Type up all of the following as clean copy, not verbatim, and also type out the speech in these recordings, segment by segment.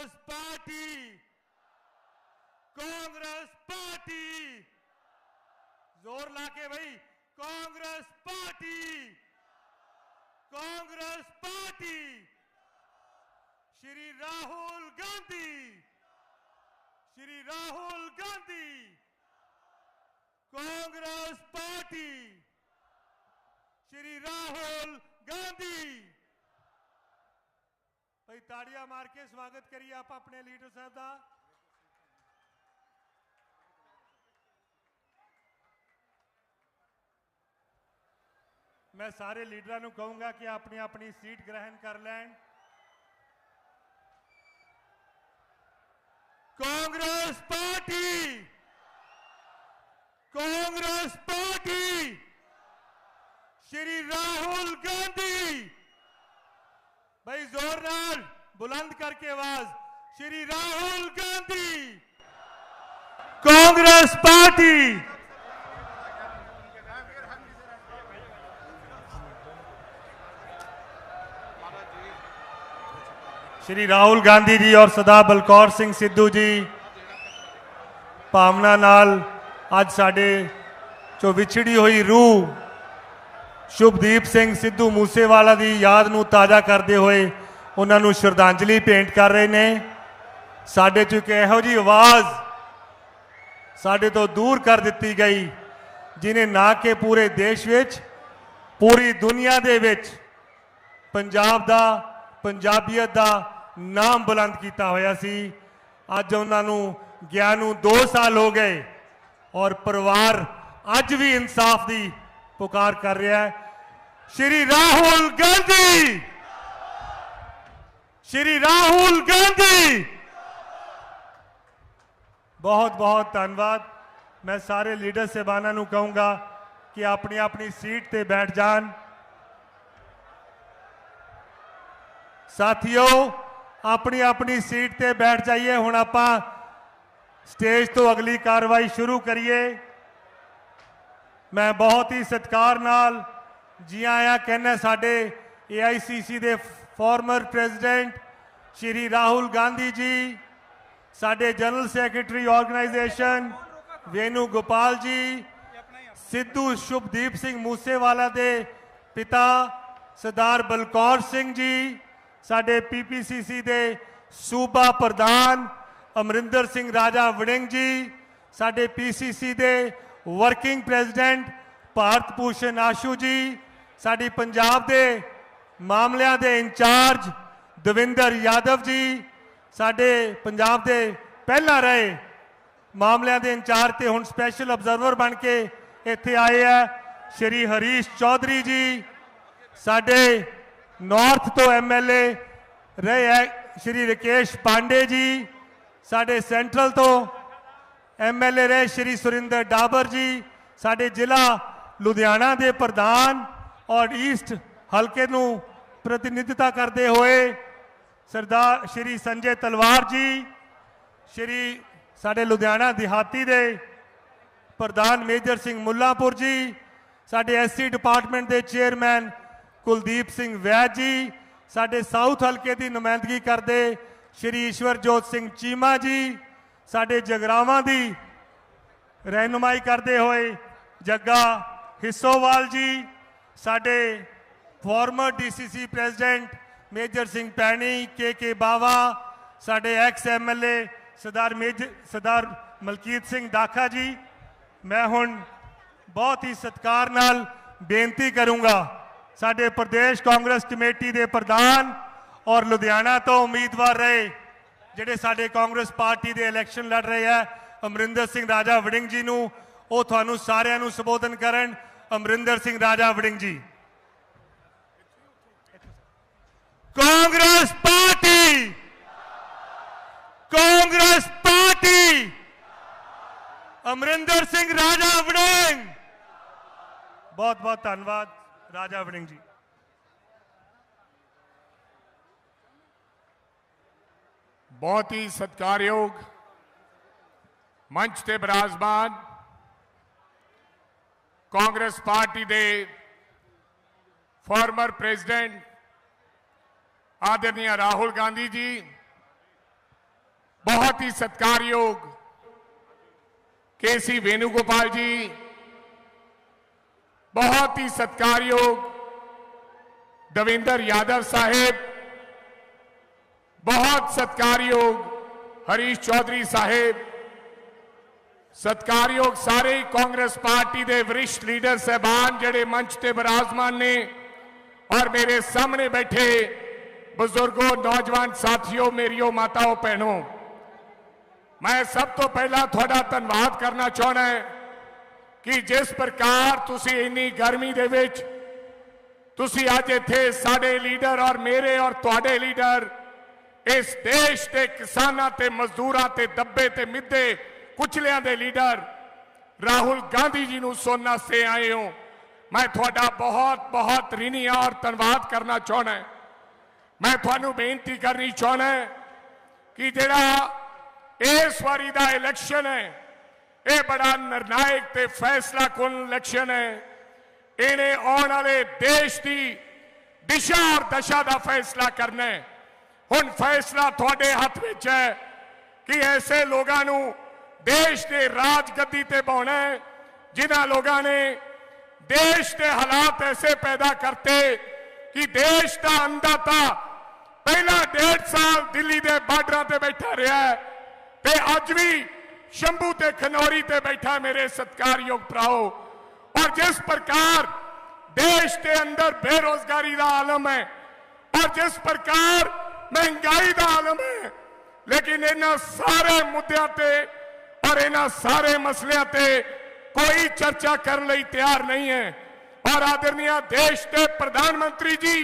Party Congress party जोर लाके भाई कांग्रेस पार्टी श्री राहुल गांधी कांग्रेस पार्टी श्री राहुल गांधी भाई ताड़ियां मार के स्वागत करिए आप अपने लीडर साहब का। मैं सारे लीडरां नूं कहूंगा कि अपनी अपनी सीट ग्रहण कर लें। कांग्रेस पार्टी श्री राहुल गांधी भाई जोर नाल बुलंद करके आवाज श्री राहुल गांधी कांग्रेस पार्टी। श्री राहुल गांधी जी और सरदार बलकौर सिंह सिद्धू जी भावना नाल आज साडे चो विछड़ी हुई रूह शुभदीप सिंह सिद्धू मूसेवाला की याद नूं ताज़ा करते हुए उन्होंने श्रद्धांजलि भेंट कर रहे हैं। साडे चो एक इहो जी आवाज़ साडे तो दूर कर दी गई जिन्हें ना कि पूरे देश विच पूरी दुनिया दे विच पंजाब दा पंजाबीयत दा नाम बुलंद किया होया सी। अज उन्होंने गया 2 साल हो गए और परिवार अज भी इंसाफ की पुकार कर रहा है। श्री राहुल गांधी बहुत बहुत धन्यवाद। मैं सारे लीडर साहबाना नूं कहूँगा कि अपनी अपनी सीट ते बैठ जान। साथियों अपनी अपनी सीट ते बैठ जाइए। हुण आपां स्टेज तो अगली कार्रवाई शुरू करिए। मैं बहुत ही सत्कार नाल जी आया कहना साडे AICC दे फॉर्मर प्रेजिडेंट श्री राहुल गांधी जी, साडे general secretary organisation Venu Gopal ji, Sidhu Shubhdeep Singh Moosewala दे पिता सरदार बलकौर सिंह जी, साडे PPCC दे सूबा प्रधान अमरिंदर सिंह राजा वड़िंग जी, साडे PCC दे वर्किंग प्रेजिडेंट भारत भूषण आशू जी, साडी पंजाब दे मामलियां दे इंचार्ज दविंदर यादव जी, साडे पंजाब दे पहला रहे मामलियां दे इंचार्ज ते हुण स्पैशल ऑब्जर्वर बन के इत्थे आए है श्री हरीश चौधरी जी, साडे नॉर्थ तो MLA रहे है श्री राकेश पांडे जी, साडे सेंट्रल तो MLA रहे श्री सुरिंदर डाबर जी, साडे जिला लुधियाना दे प्रधान और ईस्ट हल्के नूं प्रतिनिधिता करते हुए सरदार श्री संजय तलवार जी, श्री साडे लुधियाना दिहाती दे प्रधान मेजर सिंह मुल्लापुर जी, साडे SC डिपार्टमेंट दे चेयरमैन कुलदीप सिंह वैद जी, साडे साउथ हल्के की नुमाइंदगी करते श्री ईश्वरजोत सिंह चीमा जी, साडे जगरावां दी रहनुमाई करते हुए जग्गा हिस्सोवाल जी, साडे former DCC president major Singh Paini के बावा, साडे एक्स MLA सरदार मलकीत सिंह दाखा जी। मैं हुण बहुत ही सत्कार नाल बेनती करूँगा साडे प्रदेश कांग्रेस कमेटी के प्रधान और लुधियाना तो उम्मीदवार रहे जिहड़े साडे कांग्रेस पार्टी के इलैक्शन लड़ रहे हैं अमरिंदर सिंह राजा वड़िंग जी नूं ਉਹ ਤੁਹਾਨੂੰ ਸਾਰਿਆਂ ਨੂੰ ਸੰਬੋਧਨ ਕਰਨ। ਅਮਰਿੰਦਰ ਸਿੰਘ ਰਾਜਾ ਵੜਿੰਗ ਜੀ। ਕਾਂਗਰਸ ਪਾਰਟੀ ਅਮਰਿੰਦਰ ਸਿੰਘ ਰਾਜਾ ਵੜਿੰਗ बहुत बहुत धन्यवाद राजा वड़िंग जी। बहुत ही सत्कारयोग मंच ते विराजमान कांग्रेस पार्टी दे फॉर्मर प्रेसिडेंट आदरणीय राहुल गांधी जी, बहुत ही सत्कारयोग केसी वेणुगोपाल जी, बहुत ही सत्कारयोग देवेंद्र यादव साहेब, बहुत सत्कारयोग हरीश चौधरी साहेब, सत्कारयोग सारे कांग्रेस पार्टी के वरिष्ठ लीडर साहबान जिहड़े मंच ते विराजमान ने, और मेरे सामने बैठे बुजुर्गों, नौजवान साथियों, मेरियो माताओं, भैनों, मैं सब तो पहला थोड़ा धन्यवाद करना चाहना है कि जिस प्रकार तुसी इन्नी गर्मी दे विच तुसी अज इत्थे साडे लीडर और मेरे और तुहाडे लीडर इस देश के किसानां ते मजदूरां ते दब्बे ते मिद्धे कुचलियां दे लीडर राहुल गांधी जी नूं सुनने से आए हो। मैं थोड़ा बहुत बहुत ऋणी और धन्यवाद करना चाहना है। मैं थानू बेनती करनी चाहना है कि जिहड़ा इस बारी दा इलेक्शन है, यह बड़ा निर्णायक ते फैसला कुन इलेक्शन है। इन्हें आने वाले देश की दिशा और दशा का फैसला करना है। हुण फैसला थोड़े हाथ में है कि ऐसे लोगों को देश के राजगद्दी ते पाउणा है जिन्हां लोगों ने देश के हालात ऐसे पैदा करते कि देश का अन्नदाता पहला 1.5 साल दिल्ली के बार्डर से बैठा रहा है, ते अज भी शंभू ते खनौरी ते बैठा मेरे सत्कारयोग भराओ। और जिस प्रकार देश के अंदर बेरोजगारी का आलम है और जिस प्रकार महंगाई का आलम है, लेकिन इन्हां सारे मुद्दों ते और इन्हां सारे मसलों ते कोई चर्चा करने लई तैयार नहीं है। और आदरणीय देश के प्रधानमंत्री जी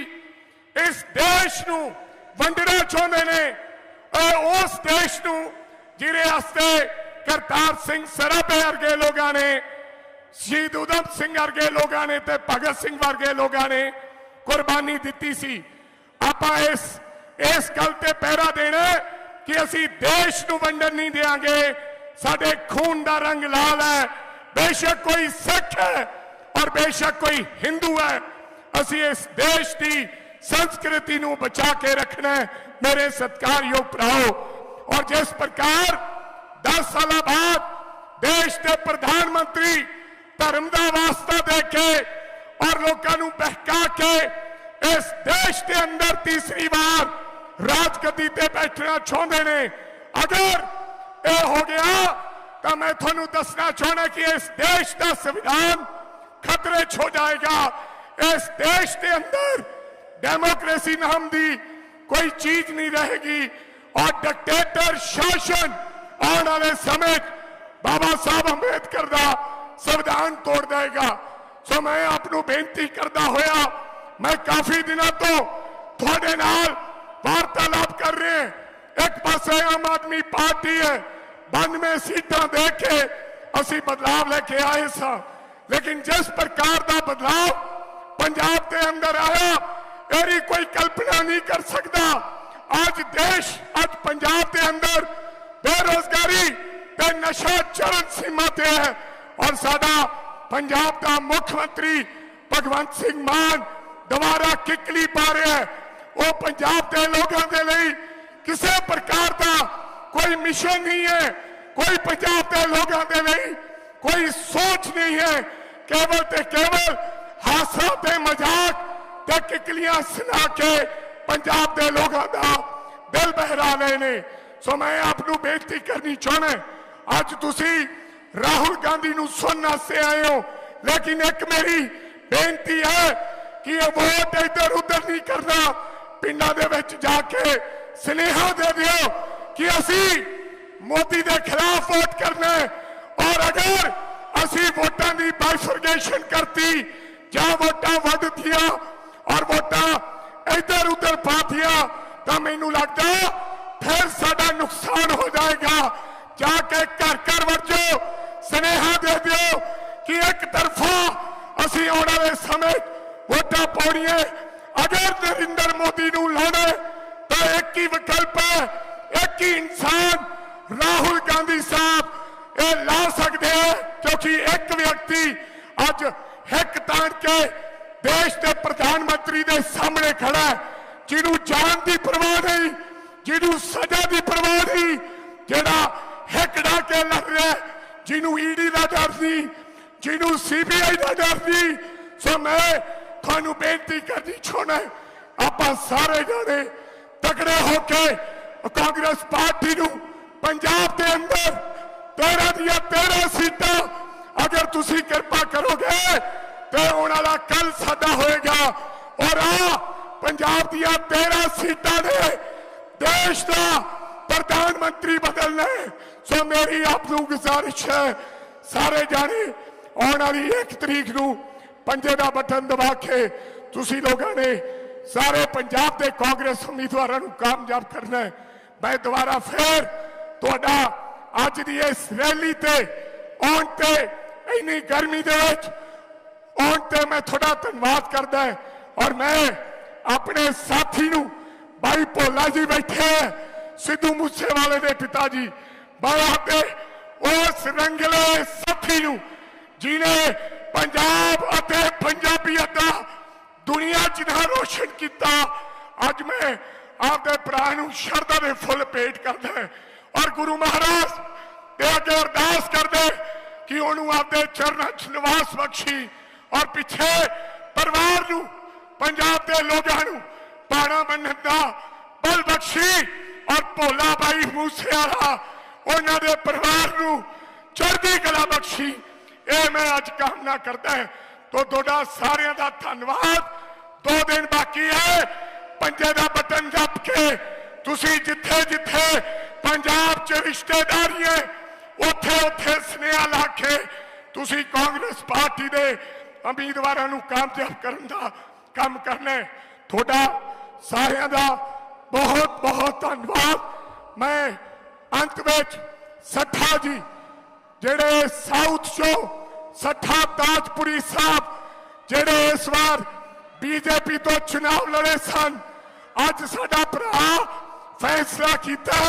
इस देश नूं वंडना चाहते ने, उस देश नूं जिहदे वास्ते करतार सिंह सराभे वर्गे लोगों ने, शहीद उधम सिंह वर्गे लोगों ने ते भगत सिंह वर्गे लोगों ने कुर्बानी दी सी। आपां इस गल ते पहरा देना कि असी देश नूं वंडन नहीं देंगे। साडे खून का रंग लाल है, बेशक कोई सिख है और बेशक कोई हिंदू है, असी इस देश की संस्कृति नूं बचा के रखना है मेरे सत्कारयोग भराओ। और जिस प्रकार 10 साल बाद देश के प्रधानमंत्री धर्म का वास्ता देके और लोगों को बहका के इस देश के अंदर तीसरी बार राजगद्दी ते बैठना चाहते हैं, अगर यह हो गया तो मैं थानू दसना चाहना कि इस देश का संविधान खतरे छो जाएगा। इस देश के अंदर डेमोक्रेसी नाम की कोई चीज नहीं रहेगी और डिक्टेटर शासन आने वाले समय बाबा साहब अंबेडकर का संविधान तोड़ देगा। सो मैं आपको बेनती करता होया, मैं काफी दिनों तो थोड़े नाल वार्तालाप कर रहे हैं। एक पासे आम आदमी पार्टी है, 92 सीटां दे के असी बदलाव लेके आए सा, लेकिन जिस प्रकार का बदलाव पंजाब के अंदर आया मेरी कोई कल्पना नहीं कर सकता। आज देश, आज पंजाब के अंदर बेरोजगारी ते नशा चरम सीमा ते है और साडा पंजाब का मुख्यमंत्री भगवंत सिंह मान दोबारा किकली पा रहा है। वो पंजाब के लोगों के लिए किसी प्रकार का कोई मिशन नहीं है, कोई पंजाब के लोगों के लिए कोई सोच नहीं है, केवल ते केवल हासा ते मजाक ते किकलियां सुना के पंजाब के लोगों का दिल बहरा रहे ने। सो मैं आपको बेनती करनी चाहना, अज तुसी राहुल गांधी नूं सुनने से आए हो, लेकिन एक मेरी बेनती है कि ये वोट इधर उधर नहीं करना, पिंडा दे विच जाके स्नेहा दे दियो कि असी मोदी के खिलाफ वोट करना है। और अगर असी वोटां की बाइफरगेशन करती, जहां वोटां वधदियां और वोटां इधर उधर पातियां, तो मैनू लगता फिर साडा नुकसान हो जाएगा। जाके घर घर वजो स्नेहा दे दियो कि एक तरफा असी आने वाले समय वोटां पाउणियां, अगर नरेंद्र मोदी नूं लाना तो एक ही विकल्प है, एक ही इंसान राहुल गांधी साहब ये ला सकते हैं, क्योंकि एक व्यक्ति अज हिक तान के देश के प्रधानमंत्री के सामने खड़ा है, जिन्हों जान की परवाह नहीं, जिन्हों सजा की परवाह नहीं, जेड़ा हिकड़ा के लड़ रहा है, जिन्हों ईडी का डर नहीं, जिन्हों सीबीआई का डर नहीं। सो मैं थानू बेनती करनी चाहना है, आप सारे जाने तगड़े होके कांग्रेस पार्टी नू पंजाब के अंदर 13 दिया 13 सीटां अगर तुसी कृपा करोगे तो आने वाला कल साडा होएगा। और पंजाब दिया 13 सीटां ने देश का प्रधानमंत्री बदलना है। सो मेरी आपको गुजारिश है, सारे जाने आने वाली 1 तरीक नू पंजे का बटन दबा के तुसी लोगों ने सारे पंजाब के कांग्रेस उम्मीदवारों को कामयाब करना है। मैं दोबारा फिर तुहाडा अज की इस रैली ते आउण ते इन्नी गर्मी दे विच आउण ते मैं थोड़ा धन्यवाद करदा है। और मैं अपने साथी नू भाई भोला जी बैठे हैं, सिद्धू मूसेवाले दे पिताजी, मैं आपे उस रंगले साथी नू जिन्हें पंजाब अते पंजाबीयत दा दुनिया जिन्ना रोशन किया, अज मैं आपके भरा नू शरदा दे फुल भेंट करदा है। और गुरु महाराज दे अगे अरदास करदे कि उन्होंने आपके चरणों च निवास बख्शी और पिछे परिवार नू पंजाब के लोगों नू पाना बनने का बल बख्शी और भोला भाई मूसेवाला उन्होंने परिवार नू चढ़ती कला बख्शी। ये मैं अज कामना करता है। तो तुहाडा सारियां दा धन्यवाद। 2 दिन बाकी है, पंजे का बटन दब के तुसी जिथे जिथे पंजाब च रिश्तेदारी है उथे उथे स्नेहा ला के तुसी कांग्रेस पार्टी के उम्मीदवारों को कामयाब करने का काम करना है। थोड़ा सारियां दा बहुत बहुत धन्यवाद। मैं अंत में सठा जी जेड़े साउथ चो सठा ताजपुरी साहब जेड़े इस बार बीजेपी तो चुनाव लड़े सन, अज साडा भरा फैसला किया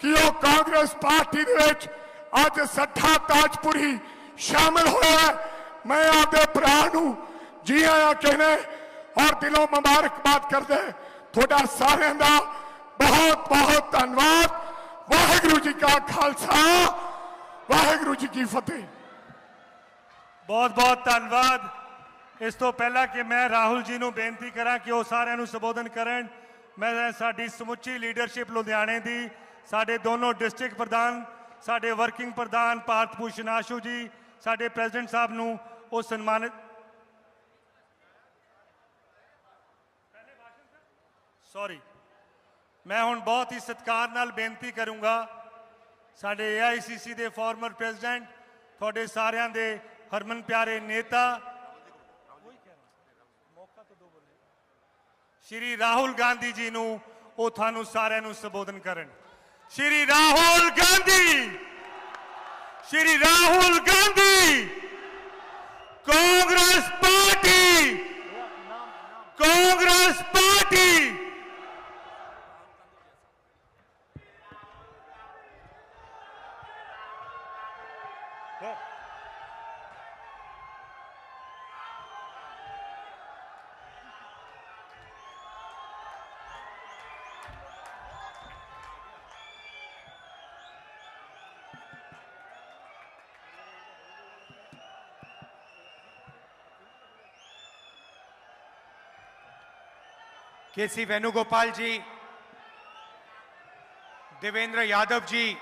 कि वो कांग्रेस पार्टी दे विच अज सठा ताजपुरी शामिल होया। मैं आपके भरा नू जी आया कहने और दिलों मुबारकबाद करदे थोड़ा सारे दा बहुत बहुत धन्यवाद। वाहिगुरू जी का खालसा, वाहिगुरू जी की फतेह। बहुत बहुत धन्यवाद। इस तो पहला कि मैं राहुल जी को बेनती करा कि वह सारे संबोधन करन, मैं साडी समुची लीडरशिप लुधियाने की, साडे दोनों डिस्ट्रिक्ट प्रधान, साडे वर्किंग प्रधान भारत भूषण आशू जी, साडे प्रेजिडेंट साहब नू वो सन्मानित। सॉरी, मैं हुण बहुत ही सत्कार नाल बेनती करूँगा साडे AICC दे फॉर्मर प्रेजिडेंट, थोड़े सारियां दे हरमन प्यारे नेता श्री राहुल गांधी जी नू वो थानू सारियां नू संबोधन करन। Shri Rahul Gandhi, Shri Rahul Gandhi, Congress party, Congress party. KC Venugopal ji, Devender Yadav ji,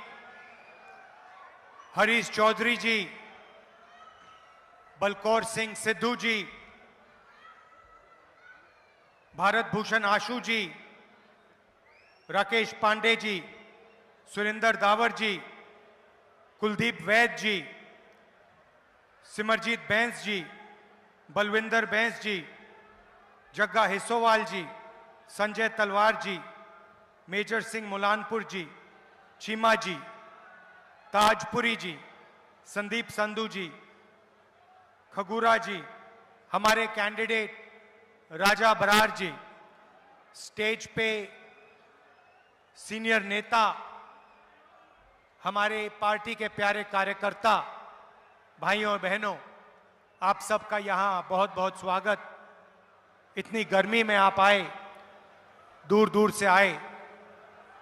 Harish Chaudhary ji, Balkaur Singh Sidhu ji, Bharat Bhushan Ashu ji, Rakesh Pandey ji, Surinder Dawar ji, Kuldeep Vaid ji, Simarjeet Bains ji, Balwinder Bains ji, Jagga Hissowal ji, Sanjay Talwar ji, major Singh Mullanpur ji, Cheema ji, Tajpuri ji, Sandeep Sandhu ji, Khangura ji, हमारे कैंडिडेट राजा बरार जी, स्टेज पे सीनियर नेता, हमारे पार्टी के प्यारे कार्यकर्ता, भाइयों और बहनों, आप सबका यहाँ बहुत बहुत स्वागत। इतनी गर्मी में आप आए, दूर दूर से आए।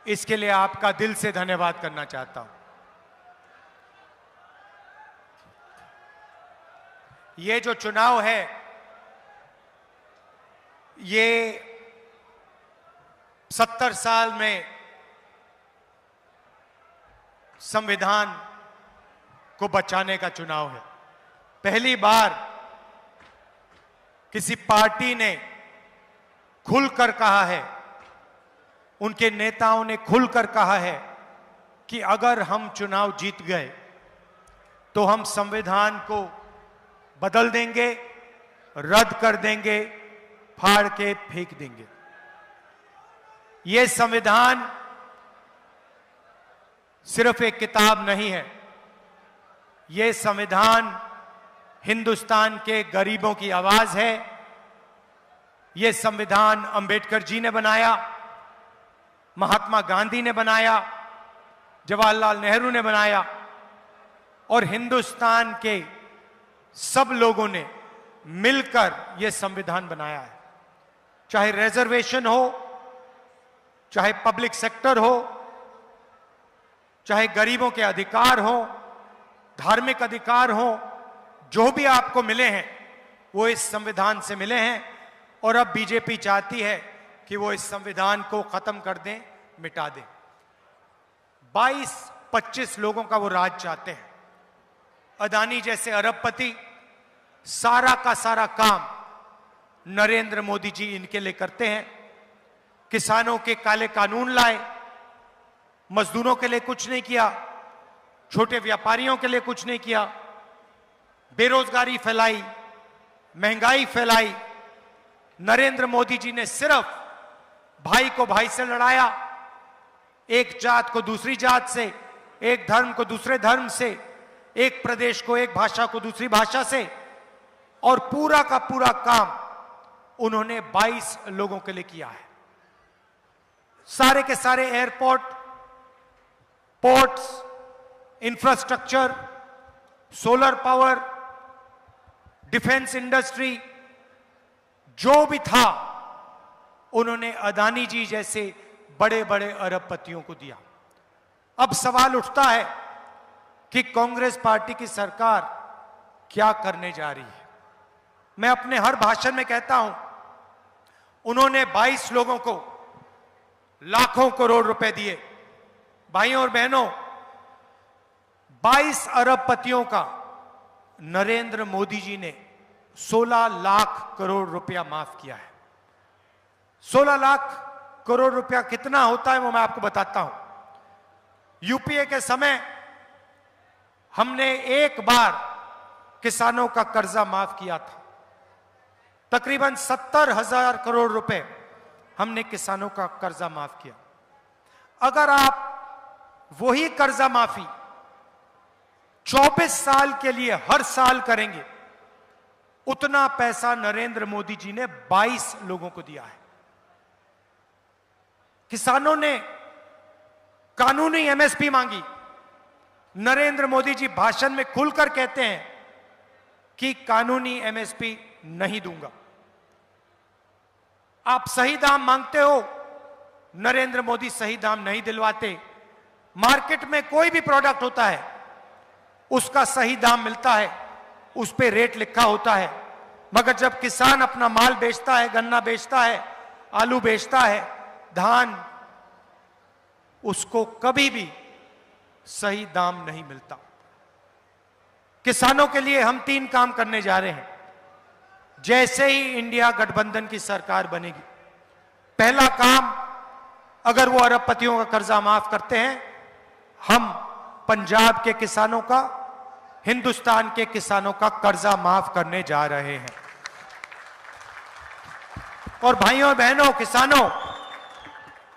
इसके लिए आपका दिल से धन्यवाद करना चाहता हूं। ये जो चुनाव है, ये 70 साल में संविधान को बचाने का चुनाव है। पहली बार किसी पार्टी ने खुलकर कहा है, उनके नेताओं ने खुलकर कहा है कि अगर हम चुनाव जीत गए तो हम संविधान को बदल देंगे, रद्द कर देंगे, फाड़ के फेंक देंगे। यह संविधान सिर्फ एक किताब नहीं है, यह संविधान हिंदुस्तान के गरीबों की आवाज है। यह संविधान अंबेडकर जी ने बनाया, महात्मा गांधी ने बनाया, जवाहरलाल नेहरू ने बनाया और हिंदुस्तान के सब लोगों ने मिलकर यह संविधान बनाया है। चाहे रिजर्वेशन हो, चाहे पब्लिक सेक्टर हो, चाहे गरीबों के अधिकार हो, धार्मिक अधिकार हो, जो भी आपको मिले हैं वो इस संविधान से मिले हैं। और अब बीजेपी चाहती है कि वो इस संविधान को खत्म कर दें, मिटा दें। 22-25 लोगों का वो राज चाहते हैं। अदानी जैसे अरबपति सारा का सारा काम नरेंद्र मोदी जी इनके लिए करते हैं। किसानों के काले कानून लाए, मजदूरों के लिए कुछ नहीं किया, छोटे व्यापारियों के लिए कुछ नहीं किया, बेरोजगारी फैलाई, महंगाई फैलाई। नरेंद्र मोदी जी ने सिर्फ भाई को भाई से लड़ाया, एक जात को दूसरी जात से, एक धर्म को दूसरे धर्म से, एक प्रदेश को एक भाषा को दूसरी भाषा से, और पूरा का पूरा काम उन्होंने 22 लोगों के लिए किया है। सारे के सारे airport, ports, infrastructure, solar power, defence industry, जो भी था उन्होंने अदानी जी जैसे बड़े बड़े अरबपतियों को दिया। अब सवाल उठता है कि कांग्रेस पार्टी की सरकार क्या करने जा रही है। मैं अपने हर भाषण में कहता हूं, उन्होंने 22 लोगों को लाखों करोड़ रुपए दिए। भाइयों और बहनों, 22 अरबपतियों का नरेंद्र मोदी जी ने 16 लाख करोड़ रुपया माफ किया है। 16 लाख करोड़ रुपया कितना होता है वो मैं आपको बताता हूं। यूपीए के समय हमने एक बार किसानों का कर्जा माफ किया था। तकरीबन 70,000 करोड़ रुपए हमने किसानों का कर्जा माफ किया। अगर आप वही कर्जा माफी 24 साल के लिए हर साल करेंगे, उतना पैसा नरेंद्र मोदी जी ने 22 लोगों को दिया है। किसानों ने कानूनी एमएसपी मांगी। नरेंद्र मोदी जी भाषण में खुलकर कहते हैं कि कानूनी एमएसपी नहीं दूंगा। आप सही दाम मांगते हो, नरेंद्र मोदी सही दाम नहीं दिलवाते। मार्केट में कोई भी प्रोडक्ट होता है, उसका सही दाम मिलता है, उस पे रेट लिखा होता है, मगर जब किसान अपना माल बेचता है, गन्ना बेचता है, आलू बेचता है, धान, उसको कभी भी सही दाम नहीं मिलता। किसानों के लिए हम 3 काम करने जा रहे हैं जैसे ही इंडिया गठबंधन की सरकार बनेगी। पहला काम, अगर वो अरबपतियों का कर्जा माफ करते हैं, हम पंजाब के किसानों का, हिंदुस्तान के किसानों का कर्जा माफ करने जा रहे हैं। और भाइयों और बहनों, किसानों,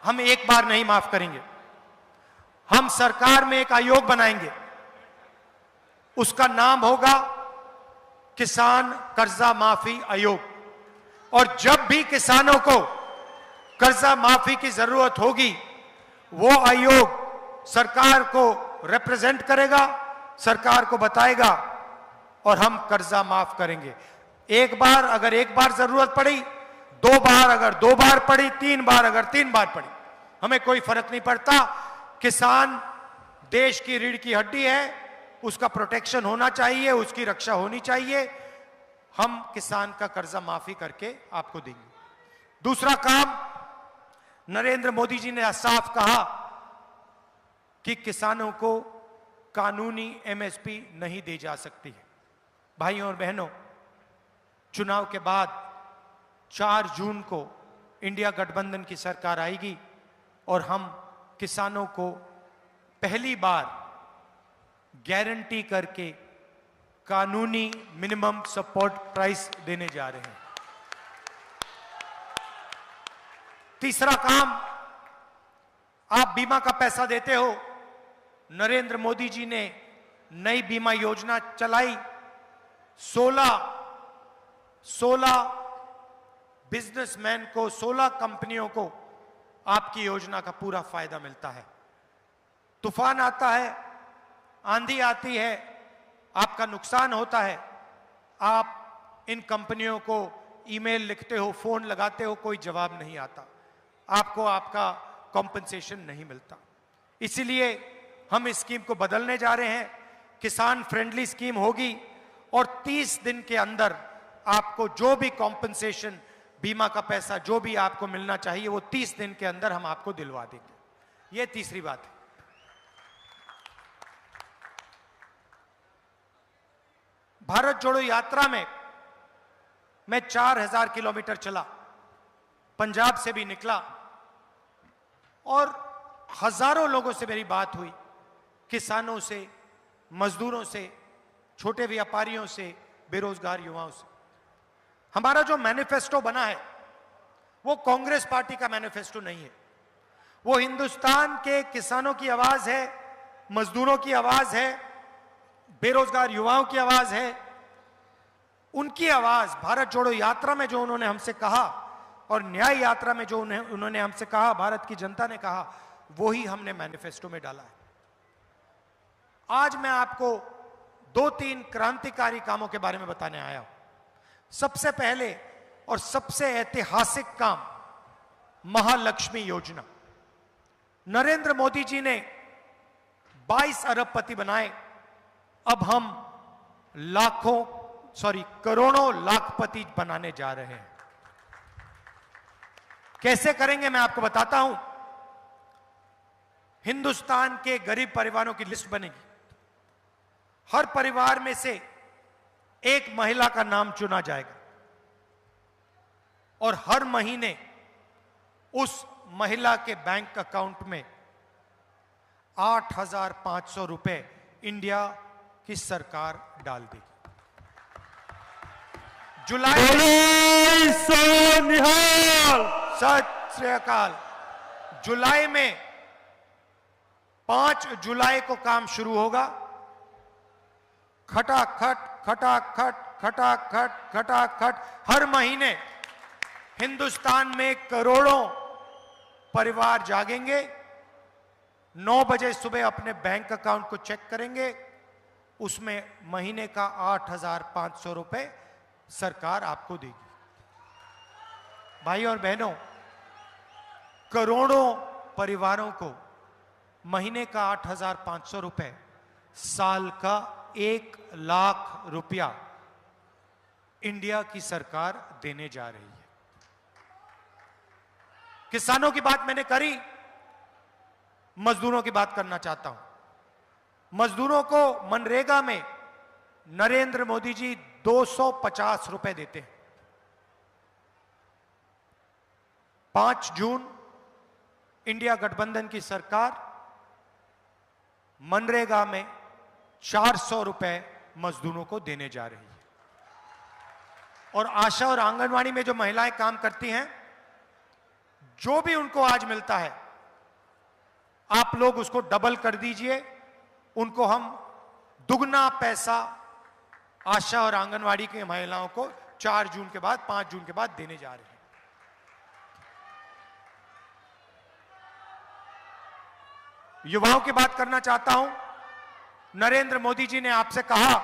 हम एक बार नहीं माफ करेंगे। हम सरकार में एक आयोग बनाएंगे, उसका नाम होगा किसान कर्जा माफी आयोग। और जब भी किसानों को कर्जा माफी की जरूरत होगी, वो आयोग सरकार को रिप्रेजेंट करेगा, सरकार को बताएगा और हम कर्जा माफ करेंगे। एक बार अगर एक बार जरूरत पड़ी, 2 बार अगर 2 बार पड़ी, 3 बार अगर 3 बार पड़ी, हमें कोई फर्क नहीं पड़ता। किसान देश की रीढ़ की हड्डी है, उसका प्रोटेक्शन होना चाहिए, उसकी रक्षा होनी चाहिए। हम किसान का कर्जा माफी करके आपको देंगे। दूसरा काम, नरेंद्र मोदी जी ने साफ कहा कि किसानों को कानूनी एमएसपी नहीं दी जा सकती है। भाइयों और बहनों, चुनाव के बाद 4 जून को इंडिया गठबंधन की सरकार आएगी और हम किसानों को पहली बार गारंटी करके कानूनी मिनिमम सपोर्ट प्राइस देने जा रहे हैं। तीसरा काम, आप बीमा का पैसा देते हो। नरेंद्र मोदी जी ने नई बीमा योजना चलाई। 16 बिजनेसमैन को, 16 कंपनियों को आपकी योजना का पूरा फायदा मिलता है। तूफान आता है, आंधी आती है, आपका नुकसान होता है, आप इन कंपनियों को ईमेल लिखते हो, फोन लगाते हो, कोई जवाब नहीं आता, आपको आपका कॉम्पनसेशन नहीं मिलता। इसीलिए हम इस स्कीम को बदलने जा रहे हैं। किसान फ्रेंडली स्कीम होगी और 30 दिन के अंदर आपको जो भी कॉम्पनसेशन, बीमा का पैसा जो भी आपको मिलना चाहिए, वो 30 दिन के अंदर हम आपको दिलवा देंगे। ये तीसरी बात है। भारत जोड़ो यात्रा में मैं 4000 किलोमीटर चला, पंजाब से भी निकला और हजारों लोगों से मेरी बात हुई, किसानों से, मजदूरों से, छोटे व्यापारियों से, बेरोजगार युवाओं से। हमारा जो मैनिफेस्टो बना है वो कांग्रेस पार्टी का मैनिफेस्टो नहीं है, वो हिंदुस्तान के किसानों की आवाज है, मजदूरों की आवाज है, बेरोजगार युवाओं की आवाज है। उनकी आवाज भारत जोड़ो यात्रा में जो उन्होंने हमसे कहा और न्याय यात्रा में जो उन्होंने हमसे कहा, भारत की जनता ने कहा, वो ही हमने मैनिफेस्टो में डाला है। आज मैं आपको 2-3 क्रांतिकारी कामों के बारे में बताने आया हूं। सबसे पहले और सबसे ऐतिहासिक काम, महालक्ष्मी योजना। नरेंद्र मोदी जी ने 22 अरबपति बनाए, अब हम करोड़ों लाखपति बनाने जा रहे हैं। कैसे करेंगे मैं आपको बताता हूं। हिंदुस्तान के गरीब परिवारों की लिस्ट बनेगी, हर परिवार में से एक महिला का नाम चुना जाएगा और हर महीने उस महिला के बैंक अकाउंट में 8,500 रुपए इंडिया की सरकार डाल देगी। जुलाई सत श्री अकाल। जुलाई में 5 जुलाई को काम शुरू होगा। खटाखट खटाखट खटाखट खटाखट हर महीने हिंदुस्तान में करोड़ों परिवार जागेंगे, 9 बजे सुबह अपने बैंक अकाउंट को चेक करेंगे, उसमें महीने का 8,500 रुपए सरकार आपको देगी। भाई और बहनों, करोड़ों परिवारों को महीने का 8,500 रुपए, साल का 1 लाख रुपया इंडिया की सरकार देने जा रही है। किसानों की बात मैंने करी, मजदूरों की बात करना चाहता हूं। मजदूरों को मनरेगा में नरेंद्र मोदी जी 250 रुपए देते हैं। 5 जून इंडिया गठबंधन की सरकार मनरेगा में 400 रुपए मजदूरों को देने जा रही है। और आशा और आंगनवाड़ी में जो महिलाएं काम करती हैं, जो भी उनको आज मिलता है, आप लोग उसको डबल कर दीजिए। उनको हम दुगना पैसा आशा और आंगनवाड़ी की महिलाओं को 4 जून के बाद, 5 जून के बाद देने जा रहे हैं। युवाओं की बात करना चाहता हूं। नरेंद्र मोदी जी ने आपसे कहा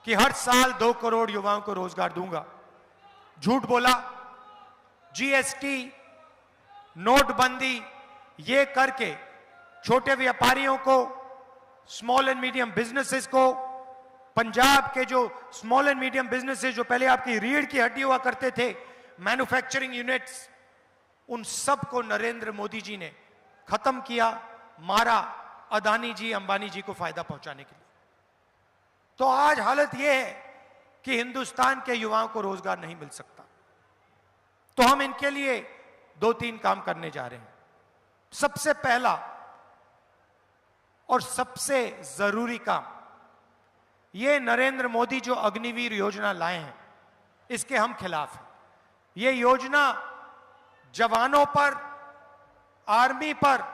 कि हर साल 2 करोड़ युवाओं को रोजगार दूंगा। झूठ बोला। जीएसटी, नोटबंदी, ये करके छोटे व्यापारियों को, स्मॉल एंड मीडियम बिजनेसेस को, पंजाब के जो स्मॉल एंड मीडियम बिजनेसेस जो पहले आपकी रीढ़ की हड्डी हुआ करते थे, मैन्युफैक्चरिंग यूनिट्स, उन सब को नरेंद्र मोदी जी ने खत्म किया, मारा, अदानी जी, अंबानी जी को फायदा पहुंचाने के लिए। तो आज हालत यह है कि हिंदुस्तान के युवाओं को रोजगार नहीं मिल सकता। तो हम इनके लिए 2-3 काम करने जा रहे हैं। सबसे पहला और सबसे जरूरी काम, ये नरेंद्र मोदी जो अग्निवीर योजना लाए हैं, इसके हम खिलाफ हैं। ये योजना जवानों पर, आर्मी पर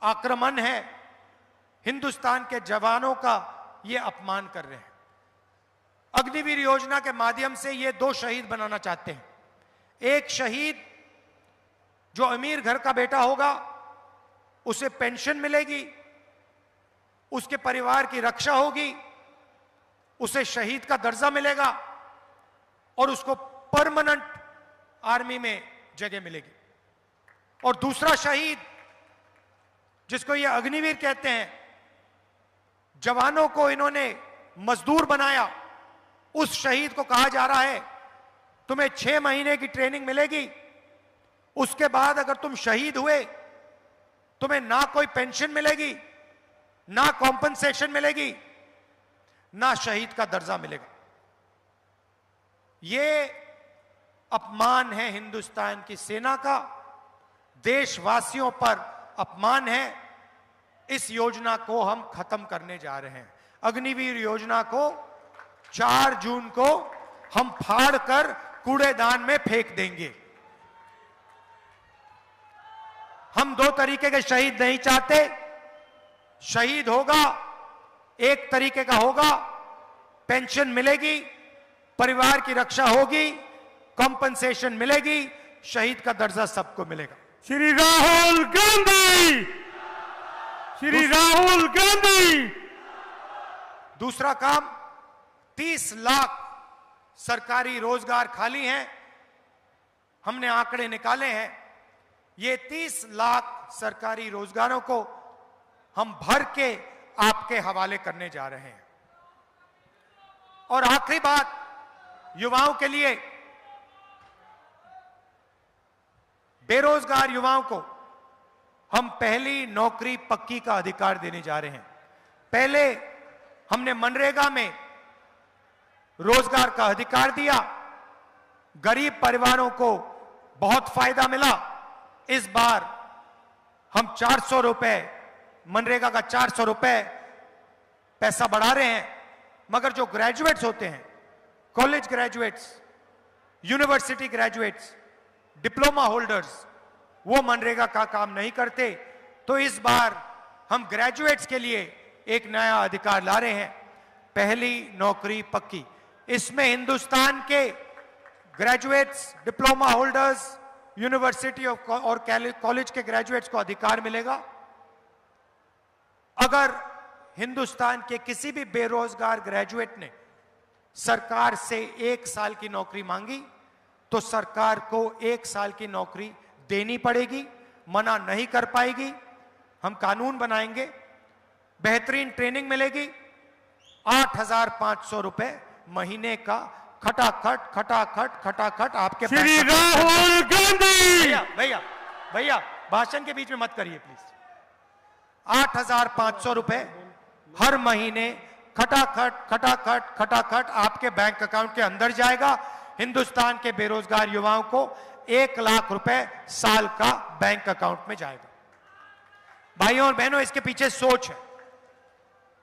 आक्रमण है। हिंदुस्तान के जवानों का ये अपमान कर रहे हैं। अग्निवीर योजना के माध्यम से ये 2 शहीद बनाना चाहते हैं। एक शहीद जो अमीर घर का बेटा होगा, उसे पेंशन मिलेगी, उसके परिवार की रक्षा होगी, उसे शहीद का दर्जा मिलेगा और उसको परमानेंट आर्मी में जगह मिलेगी। और दूसरा शहीद, जिसको ये अग्निवीर कहते हैं, जवानों को इन्होंने मजदूर बनाया, उस शहीद को कहा जा रहा है तुम्हें 6 महीने की ट्रेनिंग मिलेगी, उसके बाद अगर तुम शहीद हुए तुम्हें ना कोई पेंशन मिलेगी, ना कॉम्पनसेशन मिलेगी, ना शहीद का दर्जा मिलेगा। यह अपमान है हिंदुस्तान की सेना का, देशवासियों पर अपमान है। इस योजना को हम खत्म करने जा रहे हैं। अग्निवीर योजना को 4 जून को हम फाड़ कर कूड़ेदान में फेंक देंगे। हम 2 तरीके के शहीद नहीं चाहते। शहीद होगा, एक तरीके का होगा, पेंशन मिलेगी, परिवार की रक्षा होगी, कॉम्पनसेशन मिलेगी, शहीद का दर्जा सबको मिलेगा। श्री राहुल गांधी, श्री राहुल गांधी। दूसरा काम, 30 लाख सरकारी रोजगार खाली हैं। हमने आंकड़े निकाले हैं। ये 30 लाख सरकारी रोजगारों को हम भर के आपके हवाले करने जा रहे हैं। और आखिरी बात, युवाओं के लिए, बेरोजगार युवाओं को हम पहली नौकरी पक्की का अधिकार देने जा रहे हैं। पहले हमने मनरेगा में रोजगार का अधिकार दिया, गरीब परिवारों को बहुत फायदा मिला। इस बार हम 400 रुपए, मनरेगा का 400 रुपए पैसा बढ़ा रहे हैं। मगर जो ग्रेजुएट्स होते हैं, college graduates, university graduates, diploma holders, वो मनरेगा का काम नहीं करते। तो इस बार हम ग्रेजुएट्स के लिए एक नया अधिकार ला रहे हैं, पहली नौकरी पक्की। इसमें हिंदुस्तान के ग्रेजुएट्स, डिप्लोमा होल्डर्स, यूनिवर्सिटी और कॉलेज के ग्रेजुएट्स को अधिकार मिलेगा। अगर हिंदुस्तान के किसी भी बेरोजगार ग्रेजुएट ने सरकार से 1 साल की नौकरी मांगी तो सरकार को 1 साल की नौकरी देनी पड़ेगी, मना नहीं कर पाएगी। हम कानून बनाएंगे, बेहतरीन ट्रेनिंग मिलेगी, 8,500 रुपए महीने का खटाखट खटाखट खटाखट आपके। श्री राहुल गांधी। भैया भैया भैया भाषण के बीच में मत करिए प्लीज। 8,500 रुपए हर महीने खटाखट खटाखट खटाखट आपके बैंक अकाउंट के अंदर जाएगा। हिंदुस्तान के बेरोजगार युवाओं को 1 लाख रुपए साल का बैंक अकाउंट में जाएगा। भाइयों और बहनों, इसके पीछे सोच है।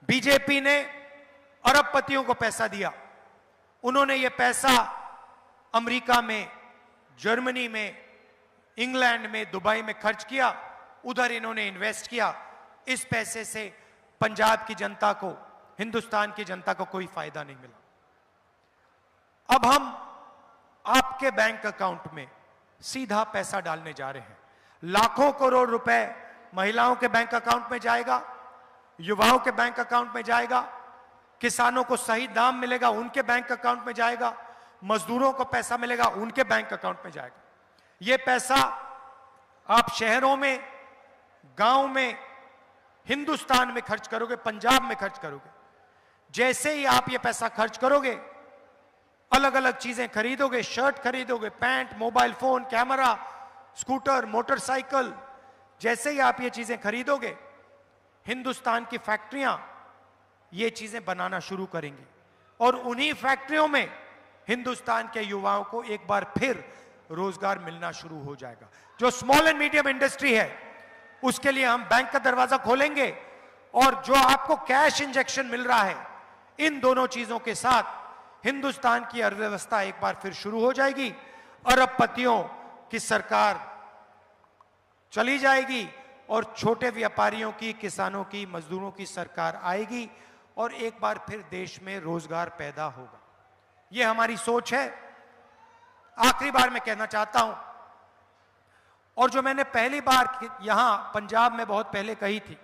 बीजेपी ने अरबपतियों को पैसा दिया। उन्होंने ये पैसा अमेरिका में, जर्मनी में, इंग्लैंड में, दुबई में खर्च किया। उधर इन्होंने इन्वेस्ट किया। इस पैसे से पंजाब की जनता को, हिंदुस्तान की जनता को कोई फायदा नहीं मिला। अब हम आपके बैंक अकाउंट में सीधा पैसा डालने जा रहे हैं। लाखों करोड़ रुपए महिलाओं के बैंक अकाउंट में जाएगा, युवाओं के बैंक अकाउंट में जाएगा, किसानों को सही दाम मिलेगा, उनके बैंक अकाउंट में जाएगा, मजदूरों को पैसा मिलेगा, उनके बैंक अकाउंट में जाएगा। यह पैसा आप शहरों में गांव में, हिंदुस्तान में खर्च करोगे, पंजाब में खर्च करोगे। जैसे ही आप ये पैसा खर्च करोगे, अलग अलग चीजें खरीदोगे, शर्ट खरीदोगे, pant, mobile phone, camera, scooter, motorcycle, जैसे ही आप ये चीजें खरीदोगे, हिंदुस्तान की फैक्ट्रियां ये चीजें बनाना शुरू करेंगी और उन्हीं फैक्ट्रियों में हिंदुस्तान के युवाओं को एक बार फिर रोजगार मिलना शुरू हो जाएगा। जो स्मॉल एंड मीडियम इंडस्ट्री है, उसके लिए हम बैंक का दरवाजा खोलेंगे और जो आपको कैश इंजेक्शन मिल रहा है, इन दोनों चीजों के साथ हिंदुस्तान की अर्थव्यवस्था एक बार फिर शुरू हो जाएगी। अरबपतियों की सरकार चली जाएगी और छोटे व्यापारियों की, किसानों की, मजदूरों की सरकार आएगी और एक बार फिर देश में रोजगार पैदा होगा। यह हमारी सोच है। आखिरी बार मैं कहना चाहता हूं, और जो मैंने पहली बार यहां पंजाब में बहुत पहले कही थी,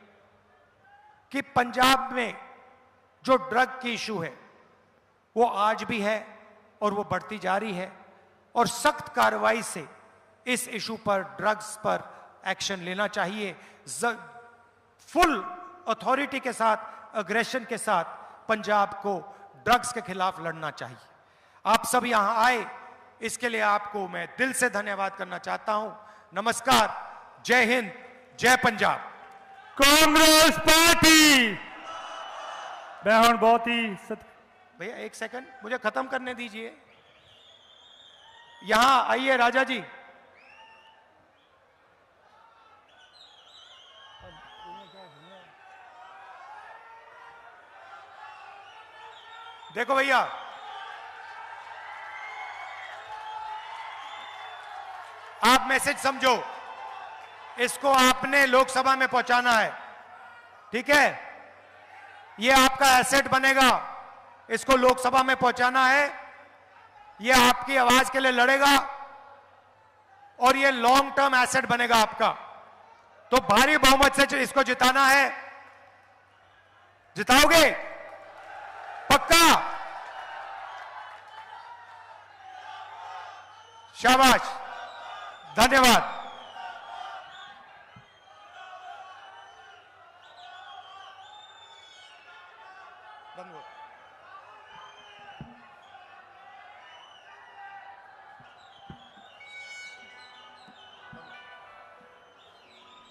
कि पंजाब में जो ड्रग की इशू है वो आज भी है और वो बढ़ती जा रही है और सख्त कार्रवाई से इस इशू पर, ड्रग्स पर एक्शन लेना चाहिए। फुल अथॉरिटी के साथ, अग्रेशन के साथ पंजाब को ड्रग्स के खिलाफ लड़ना चाहिए। आप सब यहां आए, इसके लिए आपको मैं दिल से धन्यवाद करना चाहता हूं। नमस्कार, जय हिंद, जय पंजाब। कांग्रेस पार्टी। मैं हूं बहुत ही भैया एक सेकंड मुझे खत्म करने दीजिए। यहां आइए राजा जी। देखो भैया, आप मैसेज समझो, इसको आपने लोकसभा में पहुंचाना है, ठीक है? ये आपका एसेट बनेगा, इसको लोकसभा में पहुंचाना है। ये आपकी आवाज के लिए लड़ेगा और ये लॉन्ग टर्म एसेट बनेगा आपका। तो भारी बहुमत से इसको जिताना है। जिताओगे? पक्का? शाबाश, धन्यवाद।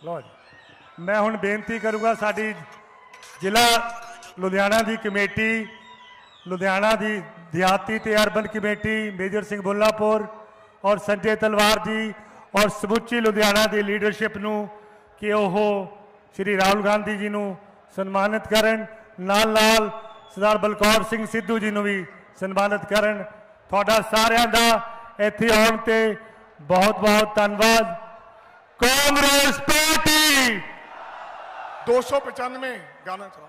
लो जी, मैं हुण बेनती करूँगा साडी जिला लुधियाना की कमेटी, लुधियाना की देहाती ते अर्बन कमेटी, मेजर सिंह बुल्लापुर और संजय तलवार जी और समुची लुधियाना की लीडरशिप नूं कि ओह श्री राहुल गांधी जी नूं सन्मानित करन, नाल नाल सरदार बलकौर सिंह सिद्धू जी नूं भी सन्मानित करन। तुहाडा सारिआं दा इत्थे आउण ते बहुत बहुत धन्नवाद। कांग्रेस पार्टी। 295 गाना चला।